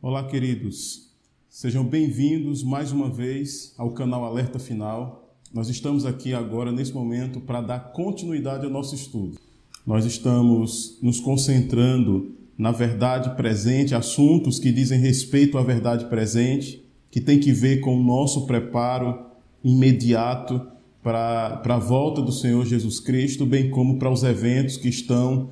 Olá, queridos. Sejam bem-vindos mais uma vez ao canal Alerta Final. Nós estamos aqui agora, nesse momento, para dar continuidade ao nosso estudo. Nós estamos nos concentrando na verdade presente, assuntos que dizem respeito à verdade presente, que tem que ver com o nosso preparo imediato para a volta do Senhor Jesus Cristo, bem como para os eventos que estão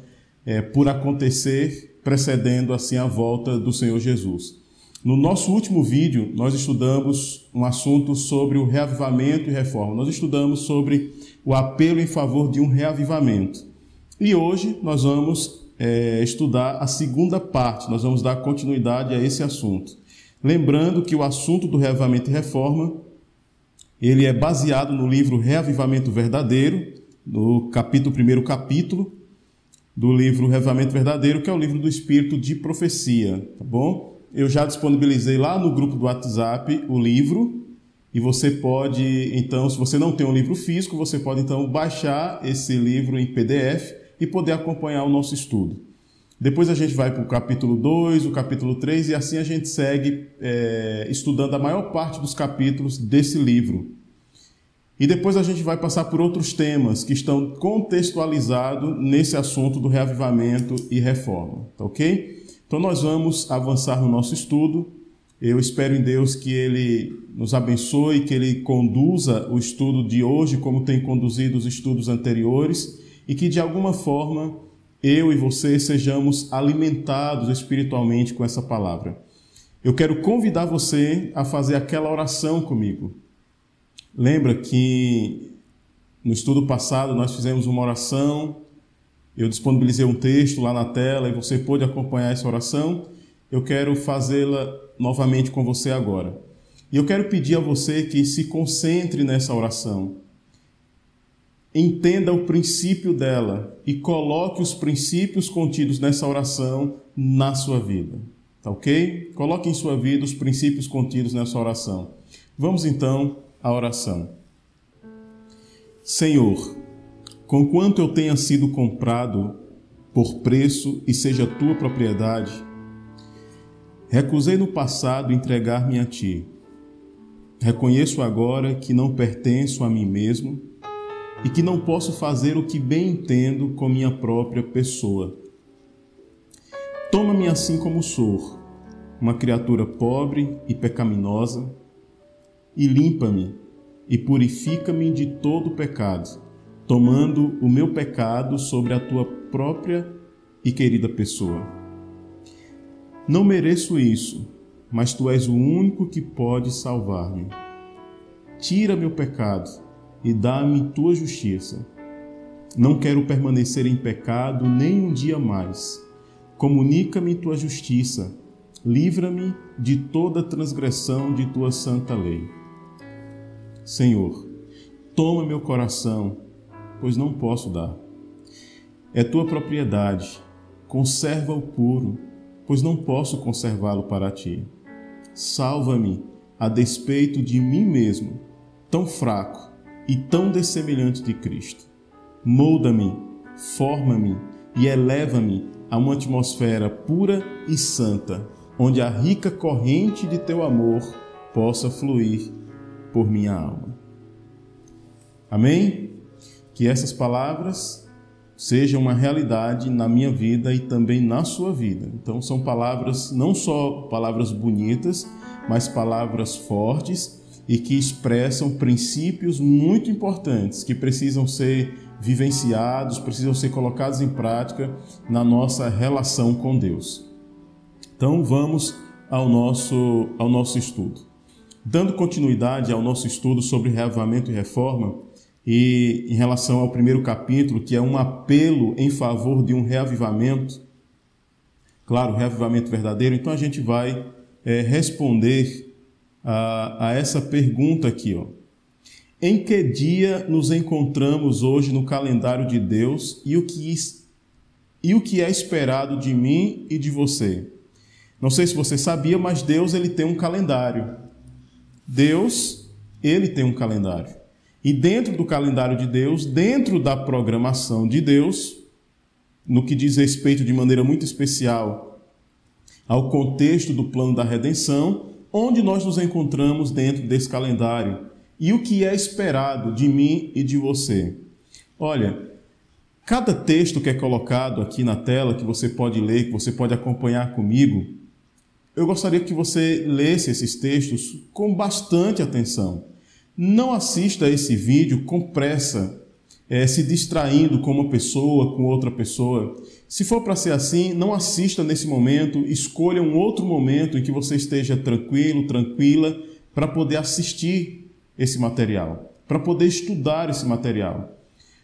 por acontecer, precedendo assim a volta do Senhor Jesus. No nosso último vídeo, nós estudamos um assunto sobre o reavivamento e reforma. Nós estudamos sobre o apelo em favor de um reavivamento. E hoje nós vamos estudar a segunda parte, nós vamos dar continuidade a esse assunto. Lembrando que o assunto do reavivamento e reforma, ele é baseado no livro Reavivamento Verdadeiro, no primeiro capítulo do livro Reavivamento Verdadeiro, que é o livro do Espírito de Profecia, tá bom? Eu já disponibilizei lá no grupo do WhatsApp o livro, e você pode, então, se você não tem um livro físico, você pode, então, baixar esse livro em PDF e poder acompanhar o nosso estudo. Depois a gente vai para o capítulo 2, o capítulo 3, e assim a gente segue estudando a maior parte dos capítulos desse livro. E depois a gente vai passar por outros temas que estão contextualizados nesse assunto do reavivamento e reforma, tá ok? Então nós vamos avançar no nosso estudo. Eu espero em Deus que Ele nos abençoe, que Ele conduza o estudo de hoje como tem conduzido os estudos anteriores e que de alguma forma eu e você sejamos alimentados espiritualmente com essa palavra. Eu quero convidar você a fazer aquela oração comigo. Lembra que no estudo passado nós fizemos uma oração, eu disponibilizei um texto lá na tela e você pôde acompanhar essa oração. Eu quero fazê-la novamente com você agora. E eu quero pedir a você que se concentre nessa oração. Entenda o princípio dela e coloque os princípios contidos nessa oração na sua vida. Tá ok? Coloque em sua vida os princípios contidos nessa oração. Vamos então à oração. Senhor, conquanto eu tenha sido comprado por preço e seja tua propriedade, recusei no passado entregar-me a ti. Reconheço agora que não pertenço a mim mesmo e que não posso fazer o que bem entendo com minha própria pessoa. Toma-me assim como sou, uma criatura pobre e pecaminosa, e limpa-me e purifica-me de todo pecado, tomando o meu pecado sobre a tua própria e querida pessoa. Não mereço isso, mas tu és o único que pode salvar-me. Tira meu pecado e dá-me tua justiça. Não quero permanecer em pecado nem um dia mais. Comunica-me tua justiça. Livra-me de toda transgressão de tua santa lei. Senhor, toma meu coração, pois não posso dar. É tua propriedade. Conserva-o puro, pois não posso conservá-lo para ti. Salva-me a despeito de mim mesmo, tão fraco e tão dessemelhante de Cristo. Molda-me, forma-me e eleva-me a uma atmosfera pura e santa, onde a rica corrente de teu amor possa fluir por minha alma. Amém? Que essas palavras sejam uma realidade na minha vida e também na sua vida. Então são palavras, não só palavras bonitas, mas palavras fortes e que expressam princípios muito importantes que precisam ser vivenciados, precisam ser colocados em prática na nossa relação com Deus. Então vamos ao nosso estudo. Dando continuidade ao nosso estudo sobre reavivamento e reforma, e em relação ao primeiro capítulo, que é um apelo em favor de um reavivamento, claro, reavivamento verdadeiro, então a gente vai responder a essa pergunta aqui, ó. Em que dia nos encontramos hoje no calendário de Deus e o que é esperado de mim e de você? Não sei se você sabia, mas Deus ele tem um calendário. Deus, ele tem um calendário. E dentro do calendário de Deus, dentro da programação de Deus, no que diz respeito de maneira muito especial ao contexto do plano da redenção, onde nós nos encontramos dentro desse calendário e o que é esperado de mim e de você. Olha, cada texto que é colocado aqui na tela, que você pode ler, que você pode acompanhar comigo, eu gostaria que você lesse esses textos com bastante atenção. Não assista a esse vídeo com pressa, se distraindo com uma pessoa, com outra pessoa. Se for para ser assim, não assista nesse momento, escolha um outro momento em que você esteja tranquilo, tranquila, para poder assistir esse material, para poder estudar esse material.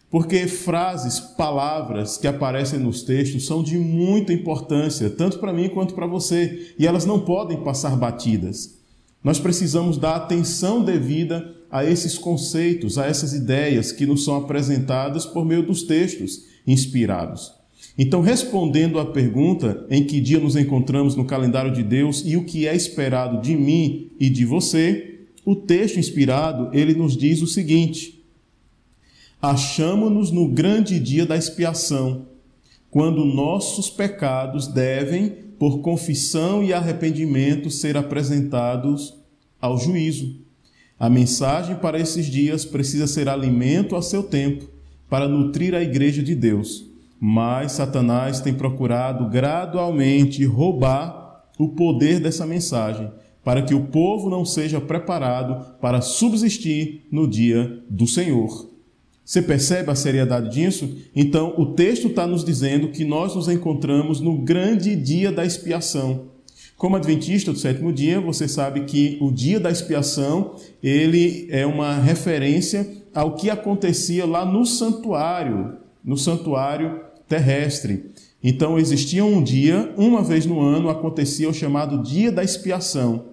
Porque frases, palavras que aparecem nos textos são de muita importância, tanto para mim quanto para você, e elas não podem passar batidas. Nós precisamos dar atenção devida a esses conceitos, a essas ideias que nos são apresentadas por meio dos textos inspirados. Então, respondendo à pergunta em que dia nos encontramos no calendário de Deus e o que é esperado de mim e de você, o texto inspirado, ele nos diz o seguinte: achamo-nos no grande dia da expiação, quando nossos pecados devem, por confissão e arrependimento, ser apresentados ao juízo. A mensagem para esses dias precisa ser alimento a seu tempo, para nutrir a igreja de Deus. Mas Satanás tem procurado gradualmente roubar o poder dessa mensagem, para que o povo não seja preparado para subsistir no dia do Senhor. Você percebe a seriedade disso? Então, o texto está nos dizendo que nós nos encontramos no grande dia da expiação. Como adventista do sétimo dia, você sabe que o dia da expiação, ele é uma referência ao que acontecia lá no santuário terrestre. Então, existia um dia, uma vez no ano, acontecia o chamado dia da expiação.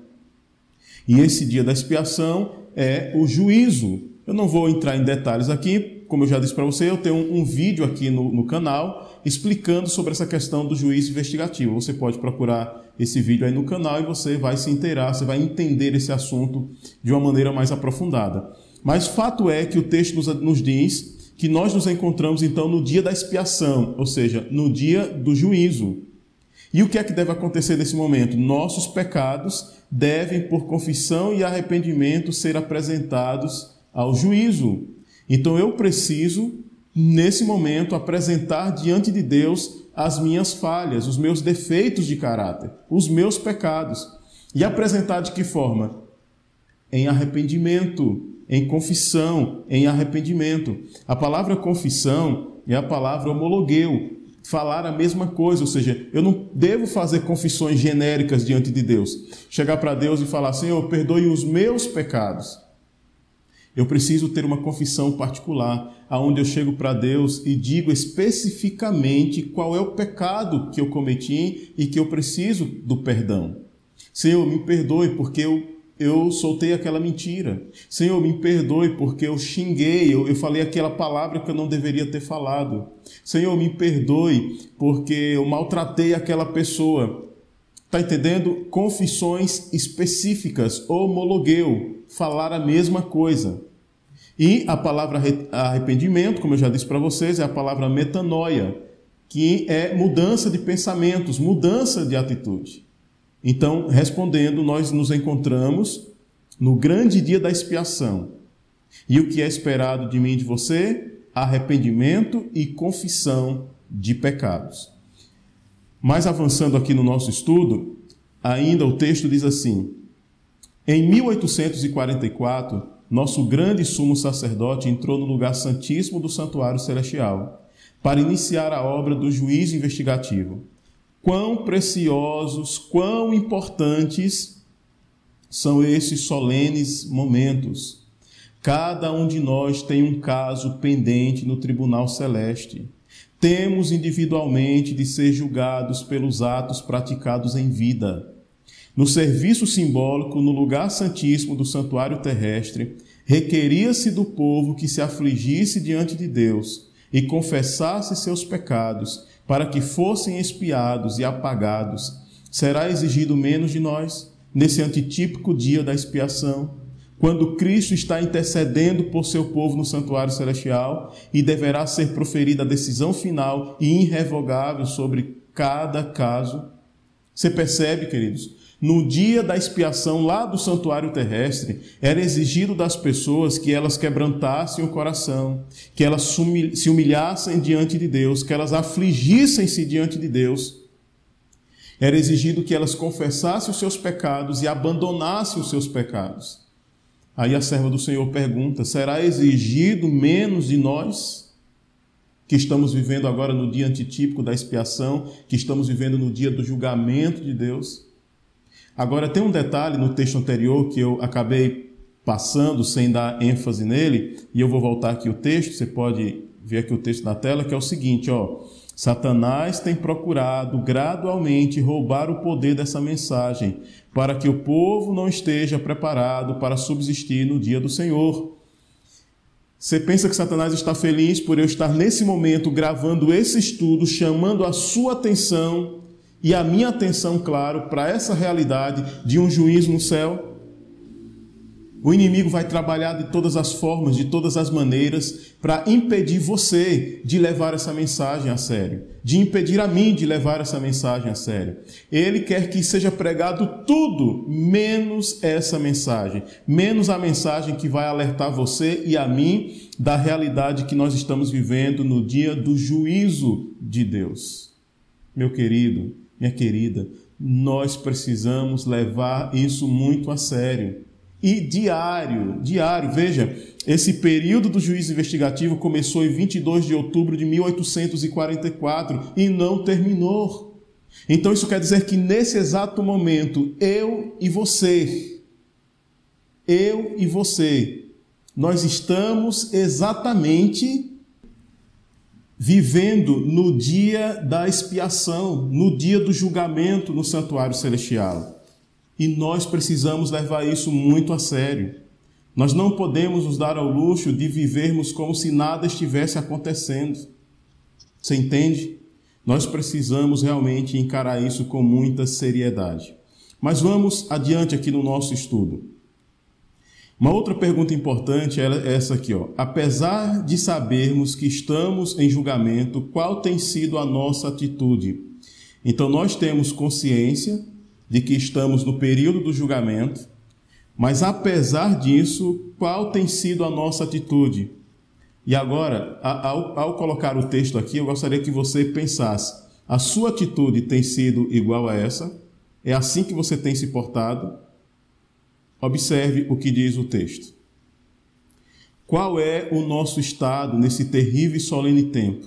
E esse dia da expiação é o juízo. Eu não vou entrar em detalhes aqui, como eu já disse para você, eu tenho um vídeo aqui no canal explicando sobre essa questão do juízo investigativo. Você pode procurar esse vídeo aí no canal e você vai se inteirar, você vai entender esse assunto de uma maneira mais aprofundada. Mas fato é que o texto nos diz que nós nos encontramos então no dia da expiação, ou seja, no dia do juízo. E o que é que deve acontecer nesse momento? Nossos pecados devem, por confissão e arrependimento, ser apresentados ao juízo. Então eu preciso, nesse momento, apresentar diante de Deus as minhas falhas, os meus defeitos de caráter, os meus pecados. E apresentar de que forma? Em arrependimento, em confissão, em arrependimento. A palavra confissão é a palavra homologueu, falar a mesma coisa, ou seja, eu não devo fazer confissões genéricas diante de Deus. Chegar para Deus e falar: Senhor, perdoe os meus pecados. Eu preciso ter uma confissão particular, aonde eu chego para Deus e digo especificamente qual é o pecado que eu cometi e que eu preciso do perdão. Senhor, me perdoe porque eu soltei aquela mentira. Senhor, me perdoe porque eu xinguei, eu falei aquela palavra que eu não deveria ter falado. Senhor, me perdoe porque eu maltratei aquela pessoa. Está entendendo? Confissões específicas, homologueu, falar a mesma coisa. E a palavra arrependimento, como eu já disse para vocês, é a palavra metanoia, que é mudança de pensamentos, mudança de atitude. Então, respondendo, nós nos encontramos no grande dia da expiação. E o que é esperado de mim e de você? Arrependimento e confissão de pecados. Mas avançando aqui no nosso estudo, ainda o texto diz assim: em 1844, nosso grande sumo sacerdote entrou no lugar santíssimo do santuário celestial para iniciar a obra do juízo investigativo. Quão preciosos, quão importantes são esses solenes momentos. Cada um de nós tem um caso pendente no tribunal celeste. Temos individualmente de ser julgados pelos atos praticados em vida. No serviço simbólico, no lugar santíssimo do santuário terrestre, requeria-se do povo que se afligisse diante de Deus e confessasse seus pecados, para que fossem expiados e apagados. Será exigido menos de nós, nesse antitípico dia da expiação, quando Cristo está intercedendo por seu povo no santuário celestial e deverá ser proferida a decisão final e irrevogável sobre cada caso. Você percebe, queridos? No dia da expiação lá do santuário terrestre, era exigido das pessoas que elas quebrantassem o coração, que elas se humilhassem diante de Deus, que elas afligissem-se diante de Deus. Era exigido que elas confessassem os seus pecados e abandonassem os seus pecados. Aí a serva do Senhor pergunta: será exigido menos de nós, que estamos vivendo agora no dia antitípico da expiação, que estamos vivendo no dia do julgamento de Deus? Agora, tem um detalhe no texto anterior que eu acabei passando sem dar ênfase nele, e eu vou voltar aqui o texto, você pode ver aqui o texto na tela, que é o seguinte, Satanás tem procurado gradualmente roubar o poder dessa mensagem, para que o povo não esteja preparado para subsistir no dia do Senhor. Você pensa que Satanás está feliz por eu estar nesse momento gravando esse estudo, chamando a sua atenção e a minha atenção, claro, para essa realidade de um juízo no céu? O inimigo vai trabalhar de todas as formas, de todas as maneiras, para impedir você de levar essa mensagem a sério, de impedir a mim de levar essa mensagem a sério. Ele quer que seja pregado tudo, menos essa mensagem, menos a mensagem que vai alertar você e a mim da realidade que nós estamos vivendo no dia do juízo de Deus. Meu querido, minha querida, nós precisamos levar isso muito a sério. E diário, veja, esse período do juízo investigativo começou em 22 de outubro de 1844 e não terminou. Então isso quer dizer que nesse exato momento, eu e você, nós estamos exatamente vivendo no dia da expiação, no dia do julgamento no santuário celestial. E nós precisamos levar isso muito a sério. Nós não podemos nos dar ao luxo de vivermos como se nada estivesse acontecendo. Você entende? Nós precisamos realmente encarar isso com muita seriedade. Mas vamos adiante aqui no nosso estudo. Uma outra pergunta importante é essa aqui, Apesar de sabermos que estamos em julgamento, qual tem sido a nossa atitude? Então nós temos consciência de que estamos no período do julgamento, mas apesar disso, qual tem sido a nossa atitude? E agora, ao colocar o texto aqui, eu gostaria que você pensasse, a sua atitude tem sido igual a essa? É assim que você tem se portado? Observe o que diz o texto. Qual é o nosso estado nesse terrível e solene tempo?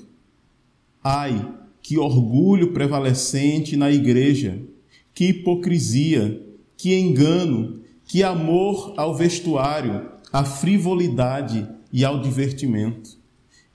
Ai, que orgulho prevalecente na igreja! Que hipocrisia, que engano, que amor ao vestuário, à frivolidade e ao divertimento.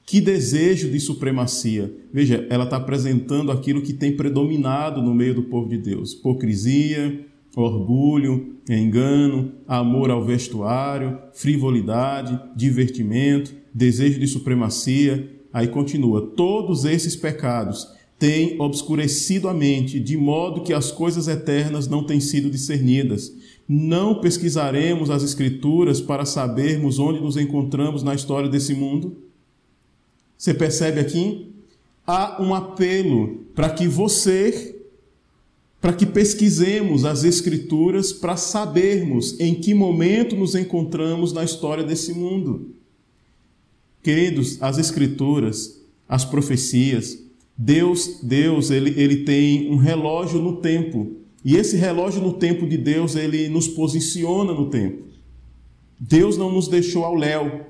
Que desejo de supremacia. Veja, ela está apresentando aquilo que tem predominado no meio do povo de Deus. Hipocrisia, orgulho, engano, amor ao vestuário, frivolidade, divertimento, desejo de supremacia. Aí continua, todos esses pecados têm obscurecido a mente, de modo que as coisas eternas não têm sido discernidas. Não pesquisaremos as Escrituras para sabermos onde nos encontramos na história desse mundo? Você percebe aqui? Há um apelo para que pesquisemos as Escrituras para sabermos em que momento nos encontramos na história desse mundo. Queridos, as Escrituras, as profecias, Deus ele tem um relógio no tempo. E esse relógio no tempo de Deus, ele nos posiciona no tempo. Deus não nos deixou ao léu,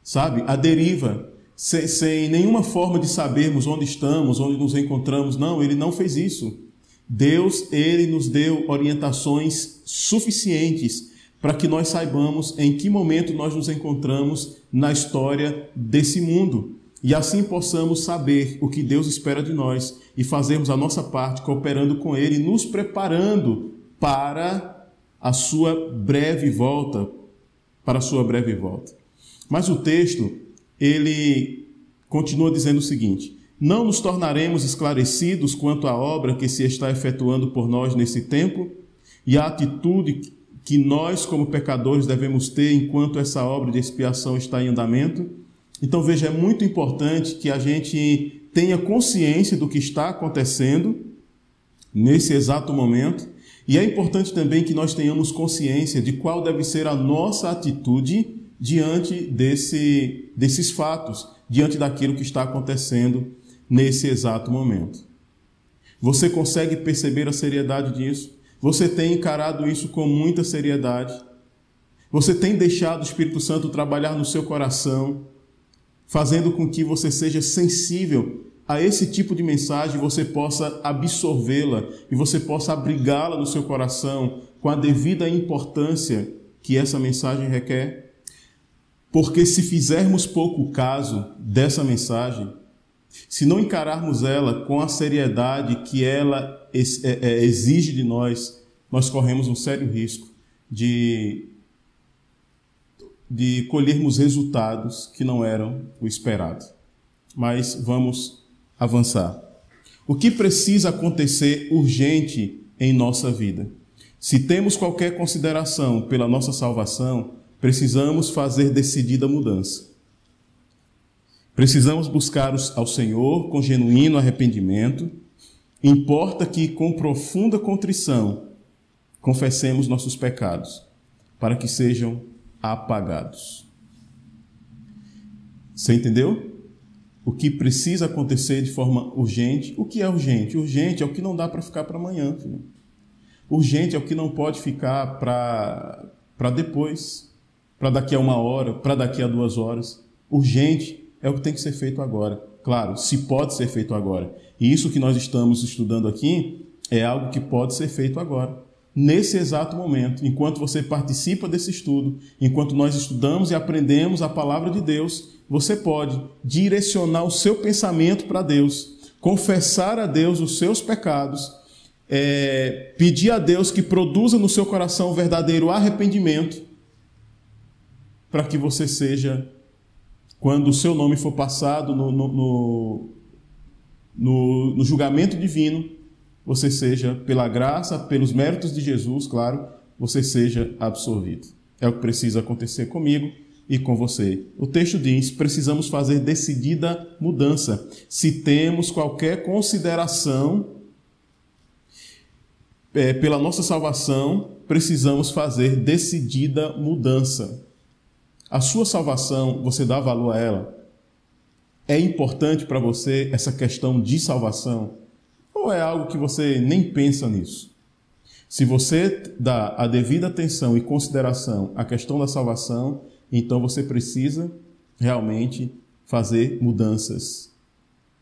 sabe? A deriva, sem nenhuma forma de sabermos onde estamos, onde nos encontramos. Não, ele não fez isso. Deus, ele nos deu orientações suficientes para que nós saibamos em que momento nós nos encontramos na história desse mundo. E assim possamos saber o que Deus espera de nós e fazermos a nossa parte cooperando com Ele, nos preparando para a sua breve volta, Mas o texto, ele continua dizendo o seguinte: não nos tornaremos esclarecidos quanto à obra que se está efetuando por nós nesse tempo e a atitude que nós, como pecadores, devemos ter enquanto essa obra de expiação está em andamento? Então, veja, é muito importante que a gente tenha consciência do que está acontecendo nesse exato momento. E é importante também que nós tenhamos consciência de qual deve ser a nossa atitude diante desses fatos, diante daquilo que está acontecendo nesse exato momento. Você consegue perceber a seriedade disso? Você tem encarado isso com muita seriedade? Você tem deixado o Espírito Santo trabalhar no seu coração, fazendo com que você seja sensível a esse tipo de mensagem, você possa absorvê-la e você possa abrigá-la no seu coração com a devida importância que essa mensagem requer? Porque se fizermos pouco caso dessa mensagem, se não encararmos ela com a seriedade que ela exige de nós, nós corremos um sério risco de colhermos resultados que não eram o esperado. Mas vamos avançar. O que precisa acontecer urgente em nossa vida? Se temos qualquer consideração pela nossa salvação, precisamos fazer decidida mudança. Precisamos buscar ao Senhor com genuíno arrependimento. Importa que com profunda contrição confessemos nossos pecados, para que sejam apagados. Você entendeu? O que precisa acontecer de forma urgente. O que é urgente? Urgente é o que não dá para ficar para amanhã, filho. Urgente é o que não pode ficar para depois, para daqui a 1 hora, para daqui a 2 horas. Urgente é o que tem que ser feito agora. Claro, se pode ser feito agora. E isso que nós estamos estudando aqui é algo que pode ser feito agora. Nesse exato momento, enquanto você participa desse estudo, enquanto nós estudamos e aprendemos a palavra de Deus, você pode direcionar o seu pensamento para Deus, confessar a Deus os seus pecados, pedir a Deus que produza no seu coração o verdadeiro arrependimento, para que você seja, quando o seu nome for passado no julgamento divino, você seja, pela graça, pelos méritos de Jesus, claro, você seja absolvido. É o que precisa acontecer comigo e com você. O texto diz: precisamos fazer decidida mudança. Se temos qualquer consideração pela nossa salvação, precisamos fazer decidida mudança. A sua salvação, você dá valor a ela? É importante para você essa questão de salvação? Ou é algo que você nem pensa nisso? Se você dá a devida atenção e consideração à questão da salvação, então você precisa realmente fazer mudanças.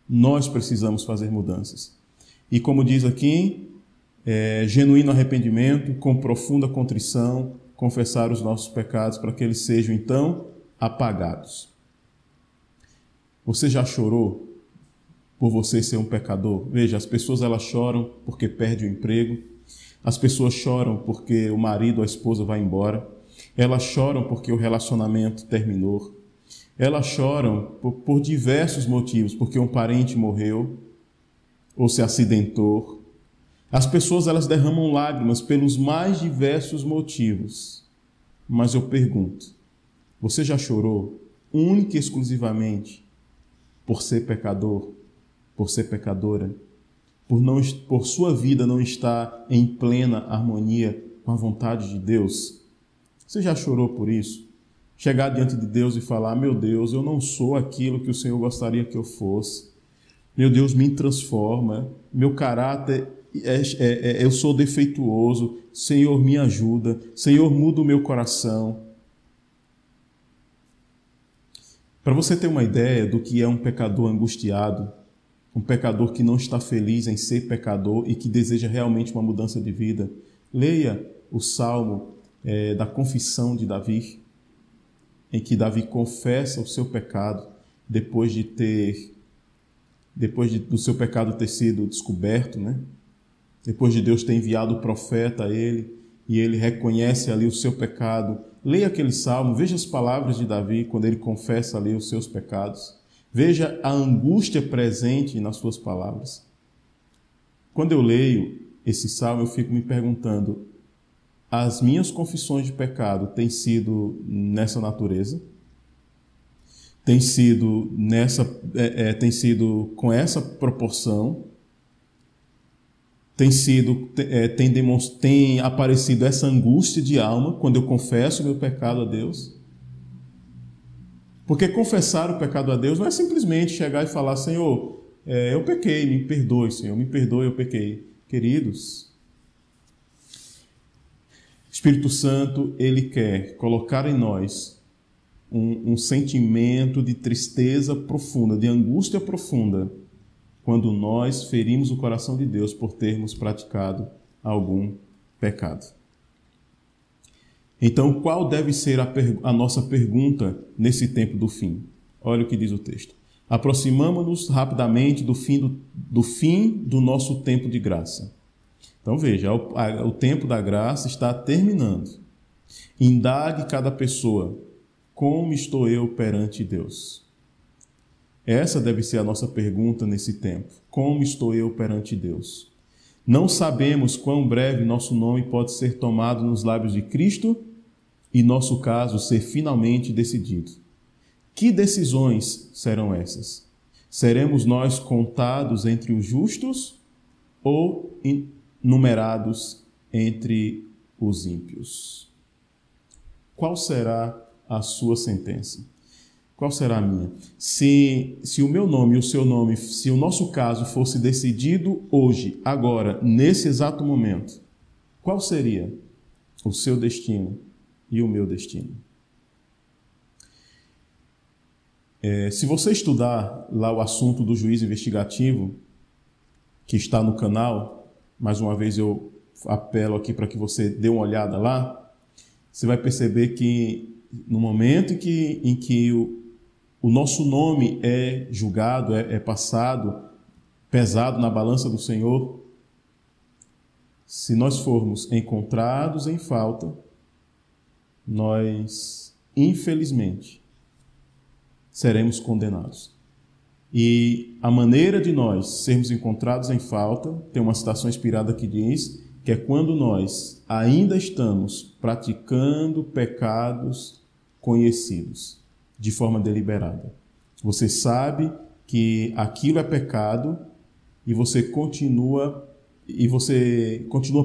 Nós precisamos fazer mudanças. E como diz aqui, genuíno arrependimento, com profunda contrição, confessar os nossos pecados para que eles sejam então apagados. Você já chorou por você ser um pecador? Veja, as pessoas elas choram porque perdem o emprego, as pessoas choram porque o marido ou a esposa vai embora, elas choram porque o relacionamento terminou, elas choram por diversos motivos, porque um parente morreu ou se acidentou. As pessoas elas derramam lágrimas pelos mais diversos motivos. Mas eu pergunto, você já chorou única e exclusivamente por ser pecador? Por ser pecadora, por sua vida não estar em plena harmonia com a vontade de Deus? Você já chorou por isso? Chegar diante de Deus e falar: meu Deus, eu não sou aquilo que o Senhor gostaria que eu fosse. Meu Deus, me transforma. Meu caráter, eu sou defeituoso. Senhor, me ajuda. Senhor, muda o meu coração. Para você ter uma ideia do que é um pecador angustiado, um pecador que não está feliz em ser pecador e que deseja realmente uma mudança de vida, leia o Salmo da confissão de Davi, em que Davi confessa o seu pecado depois do seu pecado ter sido descoberto, né? Depois de Deus ter enviado o profeta a ele, e ele reconhece ali o seu pecado. Leia aquele salmo, veja as palavras de Davi quando ele confessa ali os seus pecados. Veja a angústia presente nas suas palavras. Quando eu leio esse salmo, eu fico me perguntando: as minhas confissões de pecado têm sido nessa natureza? Tem sido com essa proporção? tem aparecido essa angústia de alma quando eu confesso o meu pecado a Deus? Porque confessar o pecado a Deus não é simplesmente chegar e falar: Senhor, eu pequei, me perdoe, Senhor, me perdoe, eu pequei. Queridos, o Espírito Santo, Ele quer colocar em nós um sentimento de tristeza profunda, de angústia profunda, quando nós ferimos o coração de Deus por termos praticado algum pecado. Então, qual deve ser a nossa pergunta nesse tempo do fim? Olha o que diz o texto. Aproximamo-nos rapidamente do fim do nosso tempo de graça. Então veja, o tempo da graça está terminando. Indague cada pessoa: como estou eu perante Deus? Essa deve ser a nossa pergunta nesse tempo. Como estou eu perante Deus? Não sabemos quão breve nosso nome pode ser tomado nos lábios de Cristo e nosso caso ser finalmente decidido. Que decisões serão essas? Seremos nós contados entre os justos ou numerados entre os ímpios? Qual será a sua sentença? Qual será a minha? Se o meu nome e o seu nome, se o nosso caso fosse decidido hoje, agora, nesse exato momento, qual seria o seu destino e o meu destino? Se você estudar lá o assunto do juízo investigativo, que está no canal, mais uma vez eu apelo aqui para que você dê uma olhada lá, você vai perceber que no momento em que o nosso nome é julgado, é passado, pesado na balança do Senhor, se nós formos encontrados em falta, nós, infelizmente, seremos condenados. E a maneira de nós sermos encontrados em falta, tem uma citação inspirada que diz que é quando nós ainda estamos praticando pecados conhecidos, de forma deliberada. Você sabe que aquilo é pecado e você continua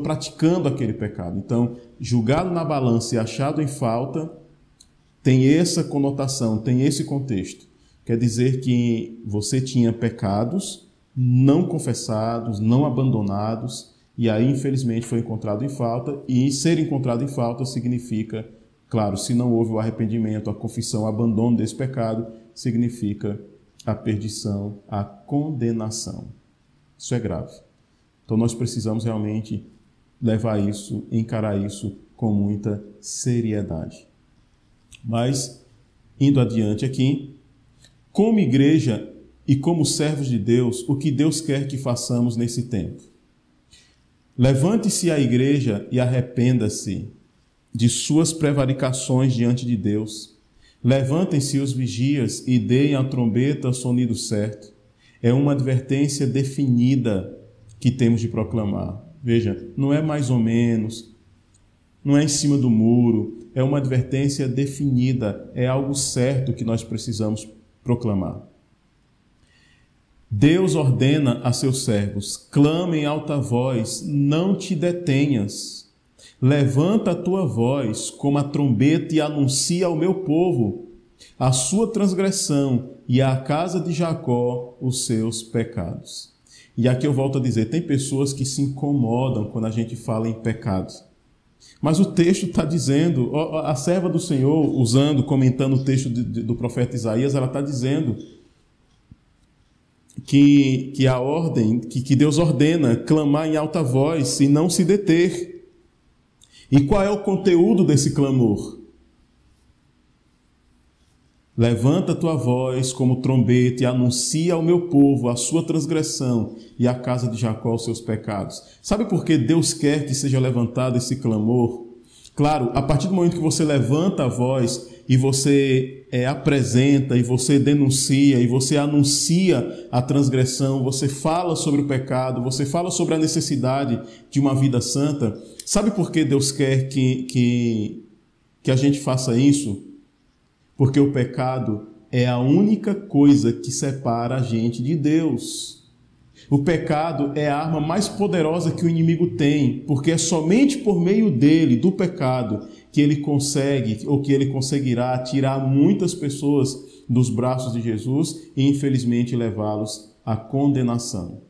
praticando aquele pecado. Então, julgado na balança e achado em falta tem essa conotação, tem esse contexto. Quer dizer que você tinha pecados não confessados, não abandonados, e aí, infelizmente, foi encontrado em falta, e ser encontrado em falta significa, claro, se não houve o arrependimento, a confissão, o abandono desse pecado, significa a perdição, a condenação. Isso é grave. Então, nós precisamos realmente levar isso, encarar isso com muita seriedade. Mas, indo adiante aqui, como igreja e como servos de Deus, o que Deus quer que façamos nesse tempo? Levante-se a igreja e arrependa-se de suas prevaricações diante de Deus. Levantem-se os vigias e deem a trombeta sonido certo. É uma advertência definida que temos de proclamar. Veja, não é mais ou menos, não é em cima do muro, é uma advertência definida, é algo certo que nós precisamos proclamar. Deus ordena a seus servos: clama em alta voz, não te detenhas. Levanta a tua voz como a trombeta e anuncia ao meu povo a sua transgressão e à casa de Jacó os seus pecados. E aqui eu volto a dizer, tem pessoas que se incomodam quando a gente fala em pecado. Mas o texto está dizendo, a serva do Senhor, comentando o texto do profeta Isaías, ela está dizendo que a ordem, que Deus ordena clamar em alta voz e não se deter. E qual é o conteúdo desse clamor? Levanta a tua voz como trombeta e anuncia ao meu povo a sua transgressão e à casa de Jacó os seus pecados. Sabe por que Deus quer que seja levantado esse clamor? Claro, a partir do momento que você levanta a voz e você apresenta, e você denuncia, e você anuncia a transgressão, você fala sobre o pecado, você fala sobre a necessidade de uma vida santa. Sabe por que Deus quer que a gente faça isso? Porque o pecado é a única coisa que separa a gente de Deus. O pecado é a arma mais poderosa que o inimigo tem, porque é somente por meio dele, do pecado, que ele consegue, ou que ele conseguirá tirar muitas pessoas dos braços de Jesus e, infelizmente, levá-los à condenação.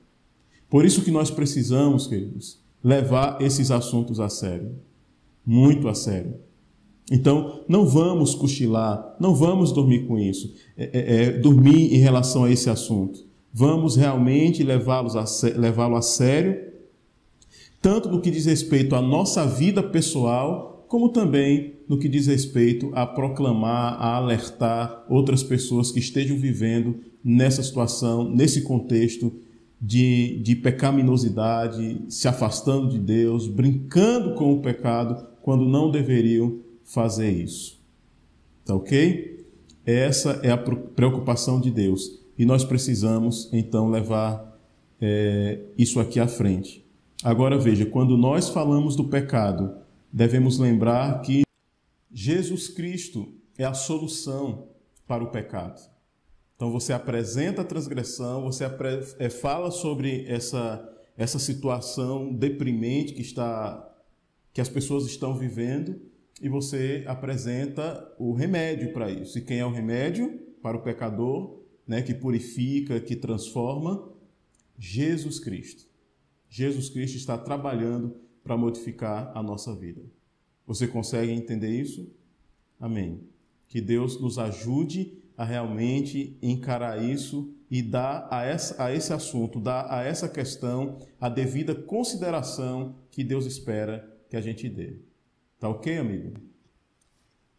Por isso que nós precisamos, queridos, levar esses assuntos a sério, muito a sério. Então, não vamos cochilar, não vamos dormir com isso, dormir em relação a esse assunto. Vamos realmente levá-lo a sério, tanto no que diz respeito à nossa vida pessoal, como também no que diz respeito a proclamar, a alertar outras pessoas que estejam vivendo nessa situação, nesse contexto de pecaminosidade, se afastando de Deus, brincando com o pecado, quando não deveriam fazer isso. Tá ok? Essa é a preocupação de Deus. E nós precisamos, então, levar isso aqui à frente. Agora veja, quando nós falamos do pecado, devemos lembrar que Jesus Cristo é a solução para o pecado. Então você apresenta a transgressão, você fala sobre essa situação deprimente que as pessoas estão vivendo, e você apresenta o remédio para isso. E quem é o remédio para o pecador, né, que purifica, que transforma? Jesus Cristo. Jesus Cristo está trabalhando para modificar a nossa vida. Você consegue entender isso? Amém. Que Deus nos ajude a realmente encarar isso e dar a esse assunto, dar a essa questão a devida consideração que Deus espera que a gente dê. Tá ok, amigo?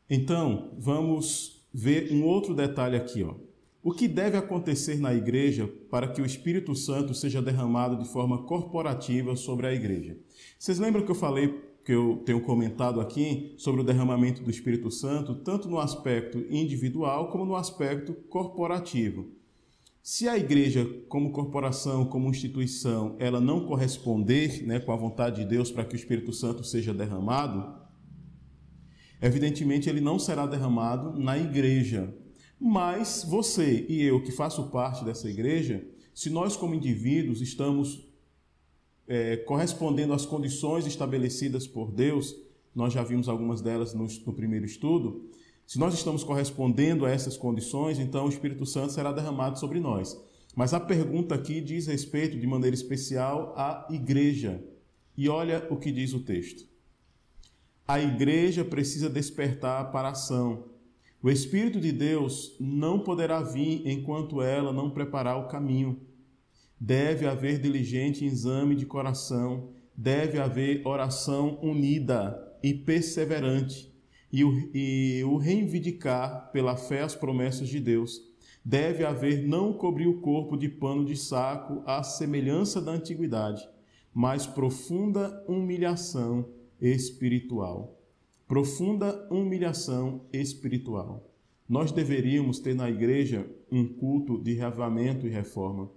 Então, vamos ver um outro detalhe aqui, ó. O que deve acontecer na igreja para que o Espírito Santo seja derramado de forma corporativa sobre a igreja? Vocês lembram que eu falei, que eu tenho comentado aqui, sobre o derramamento do Espírito Santo, tanto no aspecto individual como no aspecto corporativo? Se a igreja, como corporação, como instituição, ela não corresponder, né, com a vontade de Deus para que o Espírito Santo seja derramado, evidentemente ele não será derramado na igreja. Mas você e eu, que faço parte dessa igreja, se nós como indivíduos estamos correspondendo às condições estabelecidas por Deus, nós já vimos algumas delas no primeiro estudo, se nós estamos correspondendo a essas condições, então o Espírito Santo será derramado sobre nós. Mas a pergunta aqui diz respeito, de maneira especial, à igreja. E olha o que diz o texto. A igreja precisa despertar para a ação. O Espírito de Deus não poderá vir enquanto ela não preparar o caminho. Deve haver diligente exame de coração, deve haver oração unida e perseverante, e o reivindicar pela fé as promessas de Deus. Deve haver não cobrir o corpo de pano de saco à semelhança da antiguidade, mas profunda humilhação espiritual. Profunda humilhação espiritual. Nós deveríamos ter na igreja um culto de reavivamento e reforma,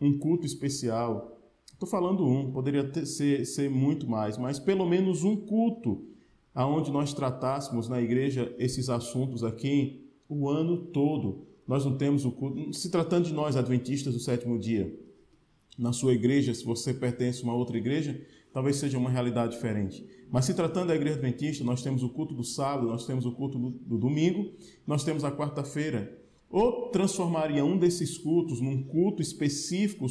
um culto especial. Estou falando poderia ser muito mais, mas pelo menos um culto aonde nós tratássemos na igreja esses assuntos aqui o ano todo. Nós não temos o culto, se tratando de nós, adventistas do sétimo dia, na sua igreja, se você pertence a uma outra igreja, talvez seja uma realidade diferente. Mas se tratando da igreja adventista, nós temos o culto do sábado, nós temos o culto do domingo, nós temos a quarta-feira. Ou transformaria um desses cultos num culto específico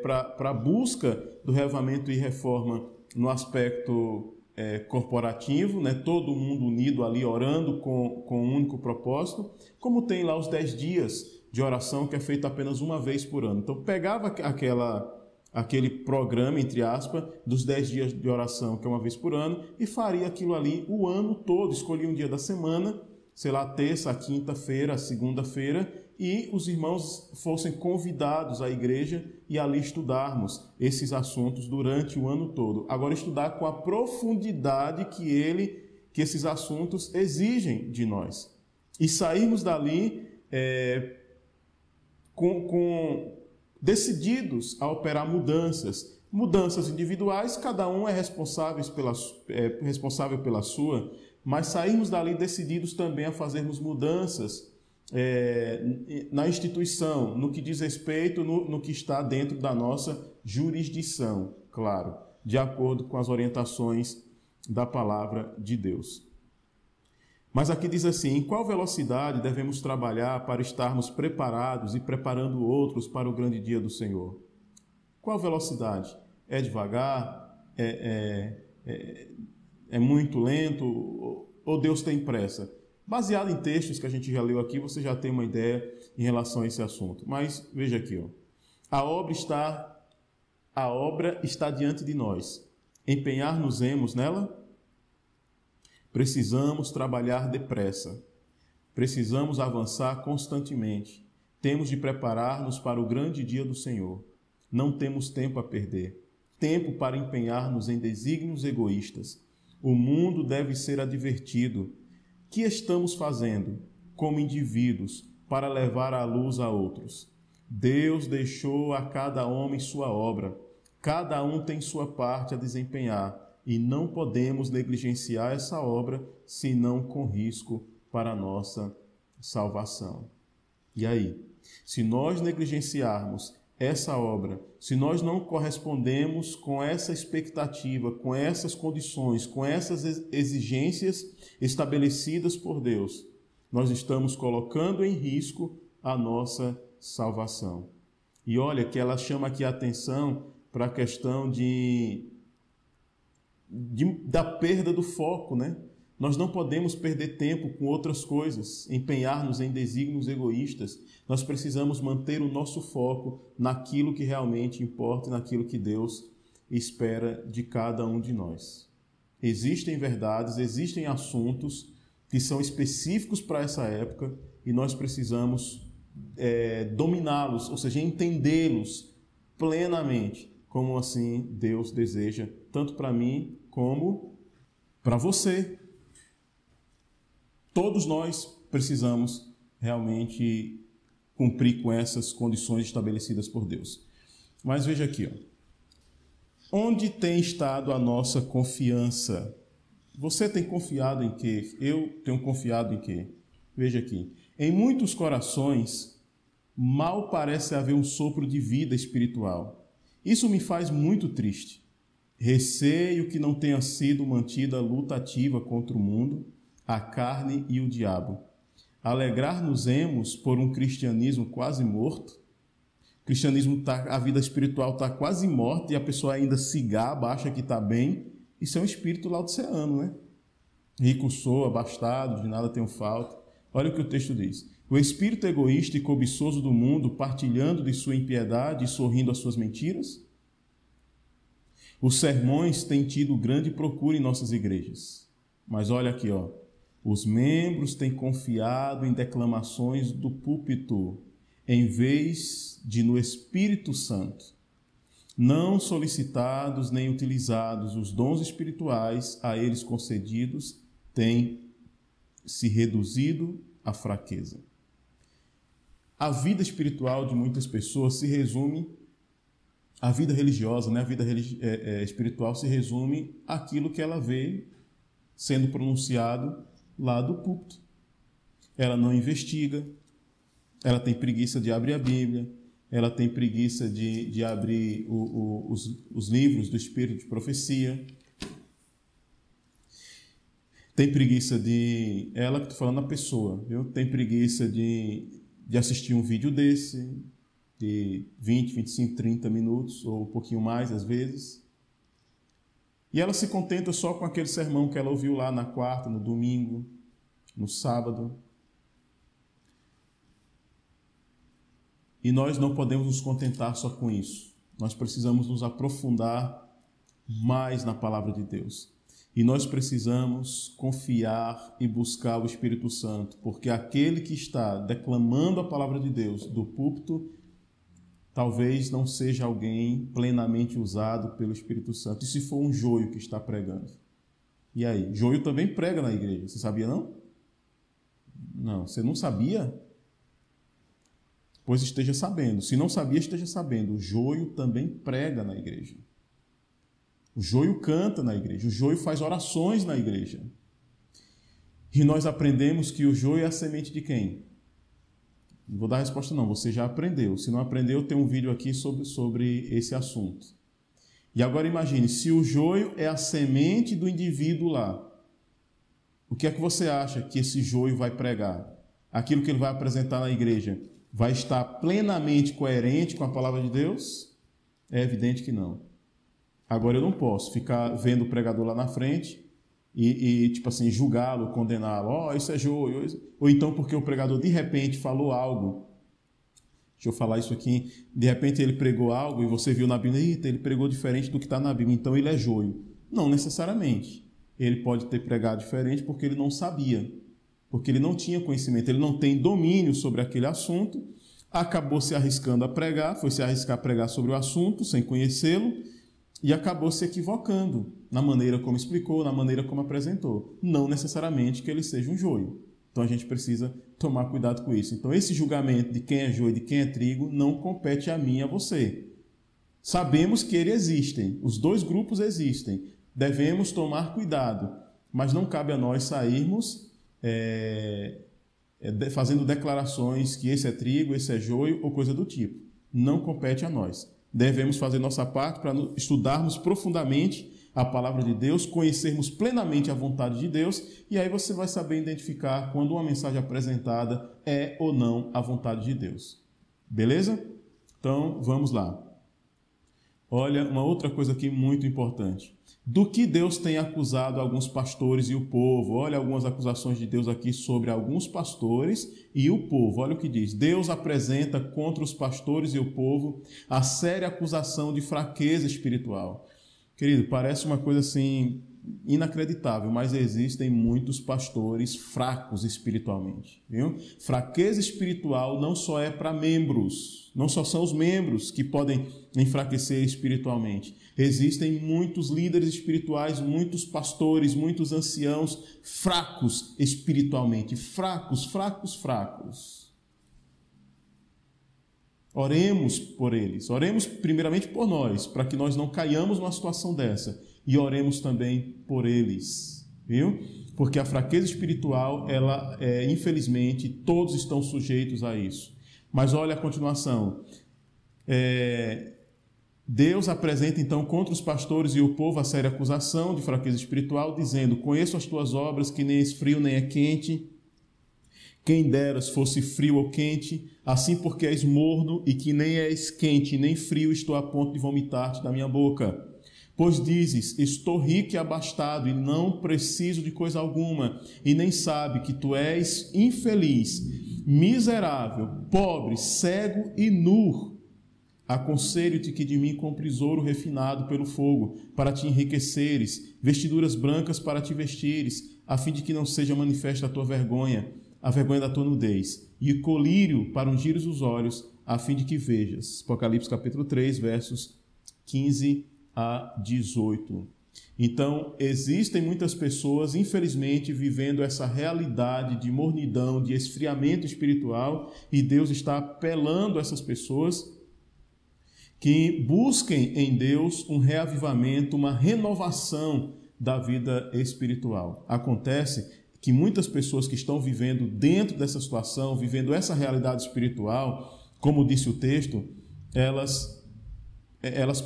para a busca do reavivamento e reforma no aspecto corporativo, né? Todo mundo unido ali orando com um único propósito, como tem lá os 10 dias de oração que é feito apenas uma vez por ano. Então pegava aquele programa, entre aspas, dos 10 dias de oração, que é uma vez por ano, e faria aquilo ali o ano todo, escolhia um dia da semana, sei lá, a terça, a quinta-feira, a segunda-feira, e os irmãos fossem convidados à igreja e ali estudarmos esses assuntos durante o ano todo. Agora, estudar com a profundidade que esses assuntos exigem de nós. E sairmos dali decididos a operar mudanças individuais, cada um é responsável pela sua, mas sairmos dali decididos também a fazermos mudanças na instituição, no que diz respeito, no que está dentro da nossa jurisdição, claro, de acordo com as orientações da palavra de Deus. Mas aqui diz assim: em qual velocidade devemos trabalhar para estarmos preparados e preparando outros para o grande dia do Senhor? Qual velocidade? É devagar? É muito lento? Ou Deus tem pressa? Baseado em textos que a gente já leu aqui, você já tem uma ideia em relação a esse assunto. Mas veja aqui, ó. A obra está diante de nós. Empenhar-nos-emos nela? Precisamos trabalhar depressa. Precisamos avançar constantemente. Temos de preparar-nos para o grande dia do Senhor. Não temos tempo a perder. Tempo para empenhar-nos em desígnios egoístas. O mundo deve ser advertido. Que estamos fazendo, como indivíduos, para levar a luz a outros? Deus deixou a cada homem sua obra. Cada um tem sua parte a desempenhar. E não podemos negligenciar essa obra, senão com risco para a nossa salvação. E aí, se nós negligenciarmos essa obra, se nós não correspondemos com essa expectativa, com essas condições, com essas exigências estabelecidas por Deus, nós estamos colocando em risco a nossa salvação. E olha que ela chama aqui a atenção para a questão da perda do foco, né? Nós não podemos perder tempo com outras coisas, empenhar-nos em desígnios egoístas. Nós precisamos manter o nosso foco naquilo que realmente importa, naquilo que Deus espera de cada um de nós. Existem verdades, existem assuntos que são específicos para essa época e nós precisamos dominá-los, ou seja, entendê-los plenamente, como assim Deus deseja, tanto para mim como para você. Todos nós precisamos realmente cumprir com essas condições estabelecidas por Deus. Mas veja aqui, ó. Onde tem estado a nossa confiança? Você tem confiado em quê? Eu tenho confiado em quê? Veja aqui. Em muitos corações, mal parece haver um sopro de vida espiritual. Isso me faz muito triste. Receio que não tenha sido mantida a luta ativa contra o mundo, a carne e o diabo. Alegrar-nos-emos por um cristianismo quase morto. O cristianismo a vida espiritual está quase morta e a pessoa ainda se gaba, acha que está bem. Isso é um espírito laodiceano, né? Rico sou, abastado, de nada tenho falta. Olha o que o texto diz. O espírito egoísta e cobiçoso do mundo, partilhando de sua impiedade e sorrindo às suas mentiras? Os sermões têm tido grande procura em nossas igrejas. Mas olha aqui, ó. Os membros têm confiado em declamações do púlpito, em vez de no Espírito Santo. Não solicitados nem utilizados os dons espirituais a eles concedidos, têm se reduzido à fraqueza. A vida espiritual de muitas pessoas se resume, a vida religiosa, né? A vida espiritual se resume àquilo que ela vê sendo pronunciado lá do púlpito. Ela não investiga, ela tem preguiça de abrir a Bíblia, ela tem preguiça de abrir os livros do Espírito de Profecia, tem preguiça de... Ela que estou falando a pessoa, viu? Tem preguiça de assistir um vídeo desse, de 20, 25, 30 minutos, ou um pouquinho mais às vezes. E ela se contenta só com aquele sermão que ela ouviu lá na quarta, no domingo, no sábado. E nós não podemos nos contentar só com isso. Nós precisamos nos aprofundar mais na palavra de Deus. E nós precisamos confiar e buscar o Espírito Santo, porque aquele que está declamando a palavra de Deus do púlpito, talvez não seja alguém plenamente usado pelo Espírito Santo. E se for um joio que está pregando? E aí? Joio também prega na igreja. Você sabia não? Não, você não sabia? Pois esteja sabendo. Se não sabia, esteja sabendo. O joio também prega na igreja. O joio canta na igreja. O joio faz orações na igreja. E nós aprendemos que o joio é a semente de quem? Não vou dar resposta não, você já aprendeu. Se não aprendeu, tem um vídeo aqui sobre esse assunto. E agora imagine, se o joio é a semente do indivíduo lá, o que é que você acha que esse joio vai pregar? Aquilo que ele vai apresentar na igreja vai estar plenamente coerente com a palavra de Deus? É evidente que não. Agora eu não posso ficar vendo o pregador lá na frente e tipo assim, julgá-lo, condená-lo. Isso é joio. Ou então porque o pregador de repente falou algo. Deixa eu falar isso aqui. De repente ele pregou algo e você viu na Bíblia, eita, ele pregou diferente do que está na Bíblia, então ele é joio. Não necessariamente. Ele pode ter pregado diferente porque ele não sabia, porque ele não tinha conhecimento, ele não tem domínio sobre aquele assunto, acabou se arriscando a pregar, foi se arriscar a pregar sobre o assunto sem conhecê-lo e acabou se equivocando na maneira como explicou, na maneira como apresentou. Não necessariamente que ele seja um joio. Então a gente precisa tomar cuidado com isso. Então esse julgamento de quem é joio e de quem é trigo não compete a mim e a você. Sabemos que eles existem, os dois grupos existem. Devemos tomar cuidado, mas não cabe a nós sairmos fazendo declarações que esse é trigo, esse é joio ou coisa do tipo. Não compete a nós. Devemos fazer nossa parte para estudarmos profundamente a palavra de Deus, conhecermos plenamente a vontade de Deus, e aí você vai saber identificar quando uma mensagem apresentada é ou não a vontade de Deus. Beleza? Então, vamos lá. Olha, uma outra coisa aqui muito importante. Do que Deus tem acusado alguns pastores e o povo? Olha algumas acusações de Deus aqui sobre alguns pastores e o povo. Olha o que diz. Deus apresenta contra os pastores e o povo a séria acusação de fraqueza espiritual. Querido, parece uma coisa assim inacreditável, mas existem muitos pastores fracos espiritualmente, viu? Fraqueza espiritual não só é para membros, não só são os membros que podem enfraquecer espiritualmente. Existem muitos líderes espirituais, muitos pastores, muitos anciãos fracos espiritualmente, fracos. Oremos por eles, oremos primeiramente por nós, para que nós não caiamos numa situação dessa, e oremos também por eles, viu? Porque a fraqueza espiritual, ela infelizmente, todos estão sujeitos a isso. Mas olha a continuação. Deus apresenta então contra os pastores e o povo a séria acusação de fraqueza espiritual, dizendo: conheço as tuas obras, que nem és frio nem é quente. Quem deras fosse frio ou quente, assim porque és morno e que nem és quente nem frio, estou a ponto de vomitar-te da minha boca. Pois dizes, estou rico e abastado e não preciso de coisa alguma, e nem sabe que tu és infeliz, miserável, pobre, cego e nu. Aconselho-te que de mim compres ouro refinado pelo fogo, para te enriqueceres, vestiduras brancas para te vestires, a fim de que não seja manifesta a tua vergonha, a vergonha da tua nudez, e colírio para ungires os olhos, a fim de que vejas. Apocalipse capítulo 3, versos 15 a 18. Então, existem muitas pessoas, infelizmente, vivendo essa realidade de mornidão, de esfriamento espiritual, e Deus está apelando a essas pessoas que busquem em Deus um reavivamento, uma renovação da vida espiritual. Acontece que muitas pessoas que estão vivendo dentro dessa situação, vivendo essa realidade espiritual, como disse o texto, elas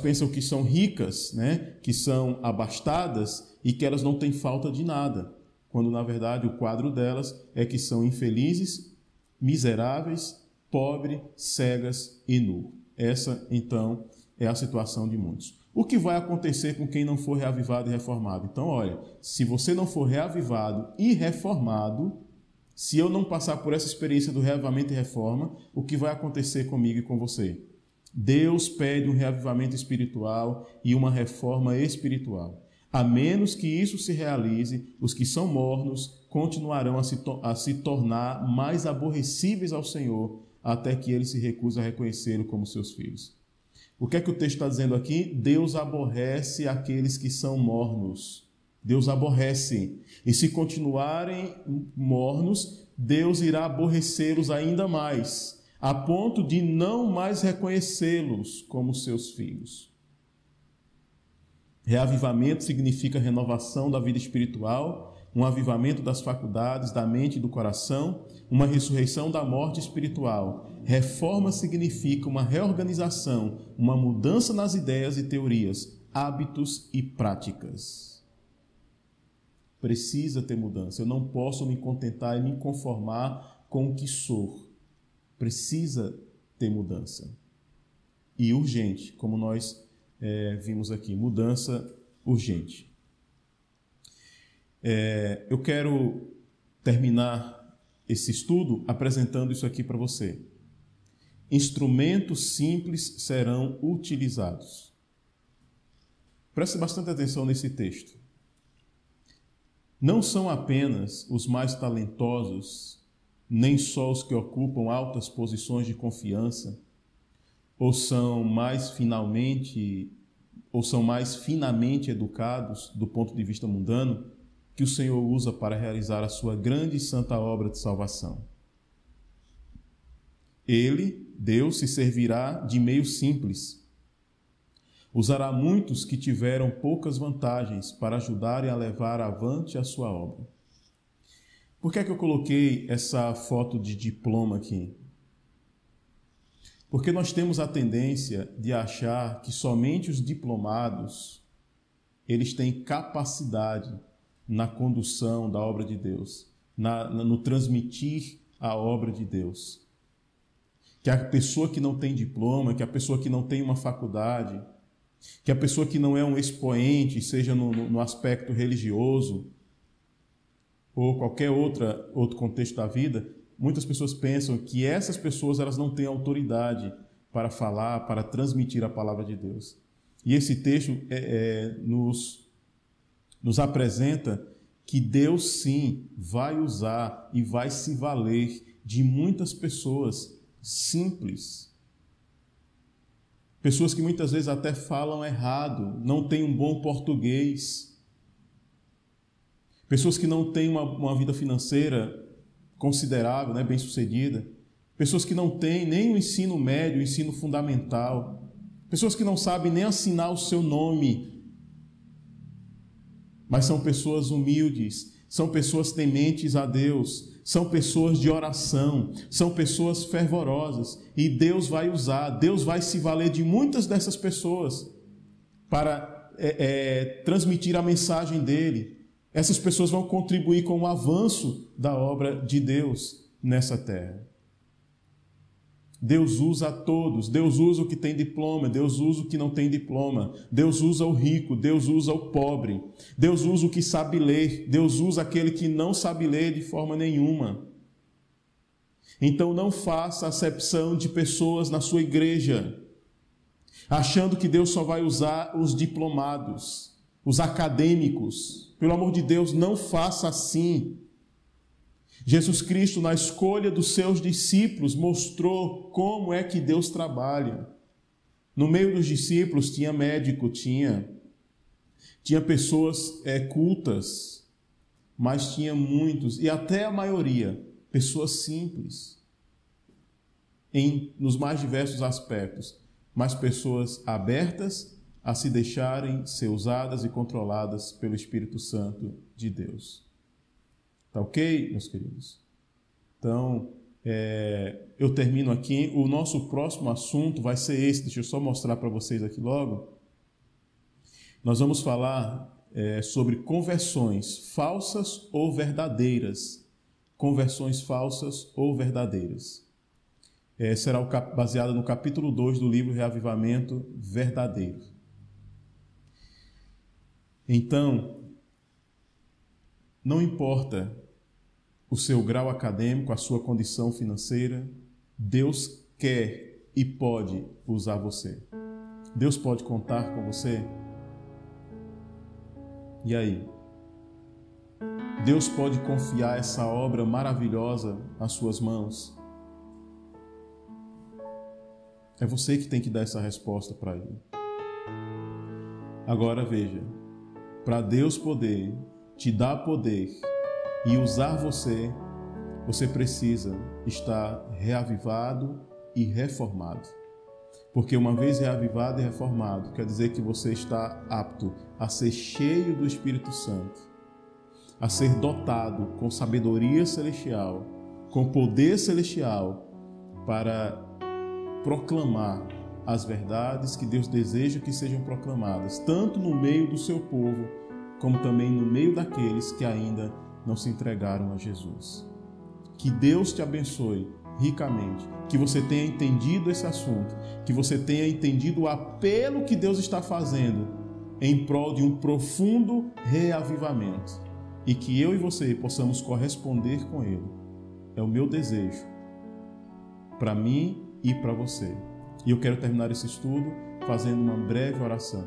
pensam que são ricas, né? Que são abastadas e que elas não têm falta de nada, quando na verdade o quadro delas é que são infelizes, miseráveis, pobres, cegas e nu. Essa, então, é a situação de muitos. O que vai acontecer com quem não for reavivado e reformado? Então, olha, se você não for reavivado e reformado, se eu não passar por essa experiência do reavivamento e reforma, o que vai acontecer comigo e com você? Deus pede um reavivamento espiritual e uma reforma espiritual. A menos que isso se realize, os que são mornos continuarão a se tornar mais aborrecíveis ao Senhor, até que ele se recuse a reconhecê-lo como seus filhos. O que é que o texto está dizendo aqui? Deus aborrece aqueles que são mornos. Deus aborrece. E se continuarem mornos, Deus irá aborrecê-los ainda mais, a ponto de não mais reconhecê-los como seus filhos. Reavivamento significa renovação da vida espiritual, um avivamento das faculdades, da mente e do coração, uma ressurreição da morte espiritual. Reforma significa uma reorganização, uma mudança nas ideias e teorias, hábitos e práticas. Precisa ter mudança. Eu não posso me contentar e me conformar com o que sou. Precisa ter mudança. E urgente, como nós vimos aqui, mudança urgente. Eu quero terminar esse estudo apresentando isso aqui para você. Instrumentos simples serão utilizados. Preste bastante atenção nesse texto. Não são apenas os mais talentosos, nem só os que ocupam altas posições de confiança, ou são mais finamente educados do ponto de vista mundano, que o Senhor usa para realizar a sua grande e santa obra de salvação. Ele, Deus, se servirá de meio simples. Usará muitos que tiveram poucas vantagens para ajudarem a levar avante a sua obra. Por que é que eu coloquei essa foto de diploma aqui? Porque nós temos a tendência de achar que somente os diplomados, eles têm capacidade na condução da obra de Deus, no transmitir a obra de Deus. Que a pessoa que não tem diploma, que a pessoa que não tem uma faculdade, que a pessoa que não é um expoente, seja no aspecto religioso ou qualquer outro contexto da vida, muitas pessoas pensam que essas pessoas elas não têm autoridade para falar, para transmitir a palavra de Deus. E esse texto nos apresenta que Deus sim vai usar e vai se valer de muitas pessoas simples. Pessoas que muitas vezes até falam errado, não têm um bom português. Pessoas que não têm uma vida financeira considerável, né, bem-sucedida. Pessoas que não têm nem o ensino médio, o ensino fundamental. Pessoas que não sabem nem assinar o seu nome. Mas são pessoas humildes, são pessoas tementes a Deus, são pessoas de oração, são pessoas fervorosas. E Deus vai usar, Deus vai se valer de muitas dessas pessoas para transmitir a mensagem dele. Essas pessoas vão contribuir com o avanço da obra de Deus nessa terra. Deus usa a todos, Deus usa o que tem diploma, Deus usa o que não tem diploma, Deus usa o rico, Deus usa o pobre, Deus usa o que sabe ler, Deus usa aquele que não sabe ler de forma nenhuma. Então não faça acepção de pessoas na sua igreja, achando que Deus só vai usar os diplomados, os acadêmicos. Pelo amor de Deus, não faça assim. Jesus Cristo, na escolha dos seus discípulos, mostrou como é que Deus trabalha. No meio dos discípulos tinha médico, tinha pessoas cultas, mas tinha muitos, e até a maioria, pessoas simples, nos mais diversos aspectos, mas pessoas abertas a se deixarem ser usadas e controladas pelo Espírito Santo de Deus. Tá ok, meus queridos? Então, eu termino aqui. O nosso próximo assunto vai ser esse. Deixa eu só mostrar para vocês aqui logo. Nós vamos falar sobre conversões falsas ou verdadeiras. Conversões falsas ou verdadeiras. Será baseado no capítulo 2 do livro Reavivamento Verdadeiro. Então, não importa o seu grau acadêmico, a sua condição financeira, Deus quer e pode usar você. Deus pode contar com você? E aí? Deus pode confiar essa obra maravilhosa às suas mãos? É você que tem que dar essa resposta para Ele. Agora veja, para Deus poder te dar poder e usar você, você precisa estar reavivado e reformado. Porque uma vez reavivado e reformado, quer dizer que você está apto a ser cheio do Espírito Santo, a ser dotado com sabedoria celestial, com poder celestial, para proclamar as verdades que Deus deseja que sejam proclamadas, tanto no meio do seu povo, como também no meio daqueles que ainda não se entregaram a Jesus. Que Deus te abençoe ricamente, que você tenha entendido esse assunto, que você tenha entendido o apelo que Deus está fazendo em prol de um profundo reavivamento e que eu e você possamos corresponder com ele. É o meu desejo para mim e para você. E eu quero terminar esse estudo fazendo uma breve oração.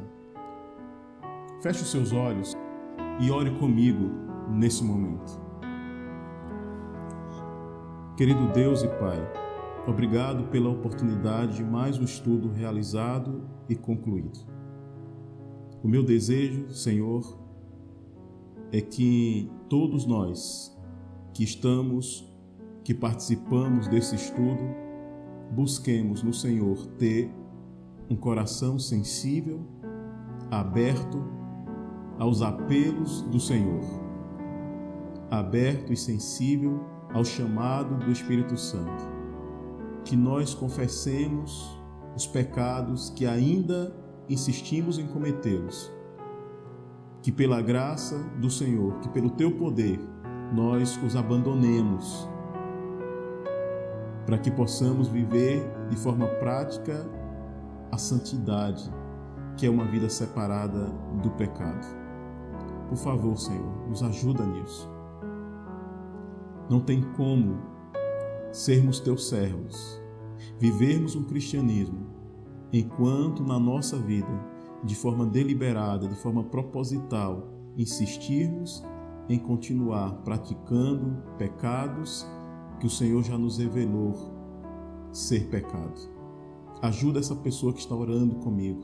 Feche os seus olhos e ore comigo nesse momento. Querido Deus e Pai, obrigado pela oportunidade de mais um estudo realizado e concluído. O meu desejo, Senhor, é que todos nós que participamos desse estudo, busquemos no Senhor ter um coração sensível, aberto aos apelos do Senhor, aberto e sensível ao chamado do Espírito Santo. Que nós confessemos os pecados que ainda insistimos em cometê-los. Que pela graça do Senhor, que pelo Teu poder, nós os abandonemos, para que possamos viver de forma prática a santidade, que é uma vida separada do pecado. Por favor, Senhor, nos ajuda nisso. Não tem como sermos Teus servos, vivermos um cristianismo, enquanto na nossa vida, de forma deliberada, de forma proposital, insistirmos em continuar praticando pecados que o Senhor já nos revelou ser pecado. Ajuda essa pessoa que está orando comigo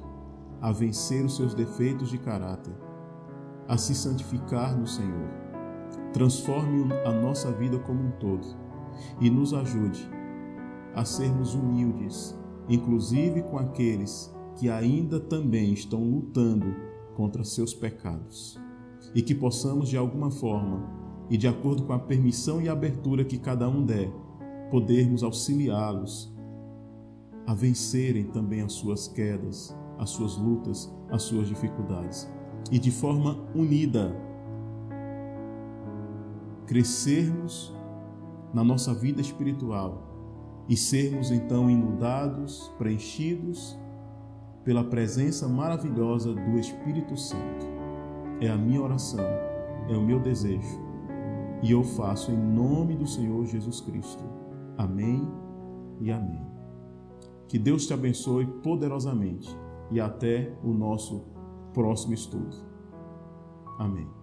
a vencer os seus defeitos de caráter, a se santificar no Senhor. Transforme a nossa vida como um todo e nos ajude a sermos humildes, inclusive com aqueles que ainda também estão lutando contra seus pecados. E que possamos, de alguma forma, e de acordo com a permissão e abertura que cada um der, podermos auxiliá-los a vencerem também as suas quedas, as suas lutas, as suas dificuldades. E de forma unida, crescermos na nossa vida espiritual e sermos então inundados, preenchidos pela presença maravilhosa do Espírito Santo. É a minha oração, é o meu desejo, e eu faço em nome do Senhor Jesus Cristo. Amém e amém. Que Deus te abençoe poderosamente e até o nosso próximo estudo. Amém.